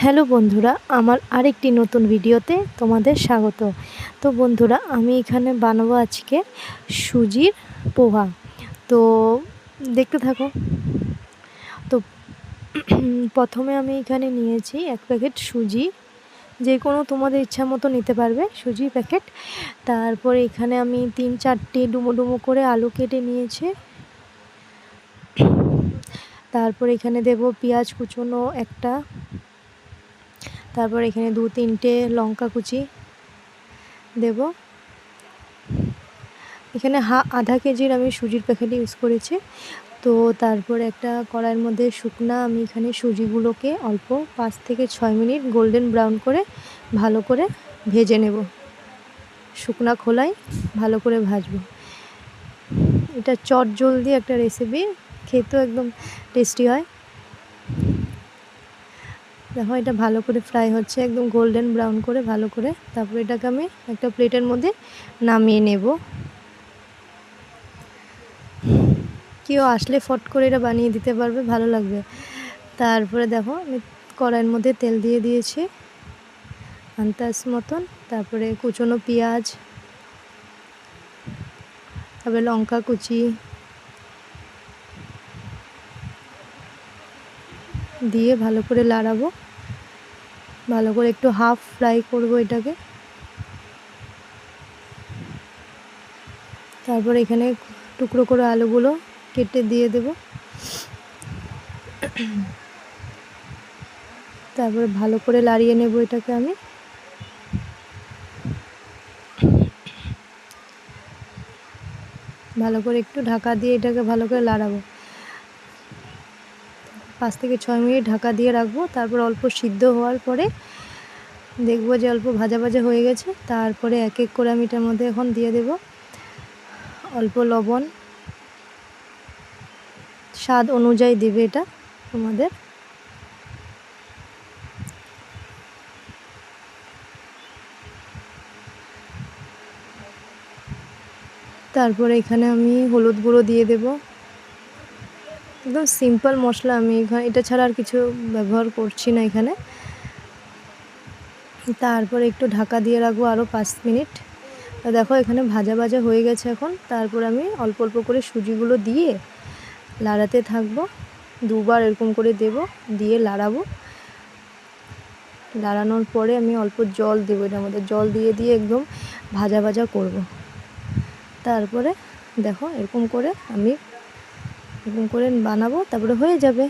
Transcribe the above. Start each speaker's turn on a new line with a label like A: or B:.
A: Hello বন্ধুরা, আমার আরেকটি নতুন ভিডিওতে তোমাদের স্বাগত। তো বন্ধুরা, আমি এখানে বানাবো আজকে সুজির পোহা। তো দেখতে থাকো। তো প্রথমে আমি এখানে নিয়েছি 1 প্যাকেট সুজি, যে কোনো তোমাদের ইচ্ছা মতো নিতে পারবে সুজির প্যাকেট। তারপরে এখানে আমি 3-4টি ডুমো ডুমো করে আলু কেটে নিয়েছি। তারপর এখানে দেব পেঁয়াজ কুচনো একটা, তারপর এখানে 2-3টে লঙ্কা কুচি দেব। এখানে আধা কেজির আমি সুজির প্যাকেট ইউজ করেছি। তো তারপর একটা কড়াইয়ের মধ্যে আমি এখানে সুজিগুলোকে অল্প 5 থেকে 6 মিনিট গোল্ডেন ব্রাউন করে ভালো করে ভেজে নেব। শুকনা খোলায় ভালো করে ভাজবো। এটা চটজলদি একটা রেসিপি, খেতেও একদম টেস্টি হয়। দেখো, এটা ভালো করে ফ্রাই হচ্ছে, একদম গোল্ডেন ব্রাউন করে ভালো করে। তারপর এটাকে আমি একটা প্লেটের মধ্যে নামিয়ে নেব। কেউ আসলে ফট করে এটা বানিয়ে দিতে পারবে, ভালো লাগবে। তারপরে দেখো, আমি কড়াইয়ের মধ্যে তেল দিয়ে দিয়েছি আন্দাজ মতন। তারপরে কুচনো পেঁয়াজ, তারপরে লঙ্কা কুচি দিয়ে ভালো করে লাড়াবো। ভালো করে একটু হাফ ফ্রাই করব এটাকে। তারপর এখানে টুকরো করে আলুগুলো কেটে দিয়ে দেব। তারপরে ভালো করে লাড়িয়ে নেব এটাকে আমি। ভালো করে একটু ঢাকা দিয়ে এটাকে ভালো করে লাড়াবো। 5 থেকে 6 মিনিট ঢাকা দিয়ে রাখবো। তারপর অল্প সিদ্ধ হওয়ার পরে দেখবো যে অল্প ভাজা ভাজা হয়ে গেছে। তারপরে এক এক করে আমি এটার মধ্যে এখন দিয়ে দেব অল্প লবণ, স্বাদ অনুযায়ী দিবে এটা তোমাদের। তারপরে এখানে আমি হলুদ গুঁড়ো দিয়ে দেব। একদম সিম্পল মশলা, আমি এখানে এটা ছাড়া আর কিছু ব্যবহার করছি না এখানে। তারপরে একটু ঢাকা দিয়ে রাখবো আরও 5 মিনিট। তো দেখো, এখানে ভাজা ভাজা হয়ে গেছে এখন। তারপর আমি অল্প অল্প করে সুজিগুলো দিয়ে লাড়াতে থাকবো। 2বার এরকম করে দেব, দিয়ে লাড়াবো। লাড়ানোর পরে আমি অল্প জল দেবো এটার মধ্যে। জল দিয়ে দিয়ে একদম ভাজা ভাজা করব। তারপরে দেখো, এরকম করে আমি বানাবো, তারপরে হয়ে যাবে।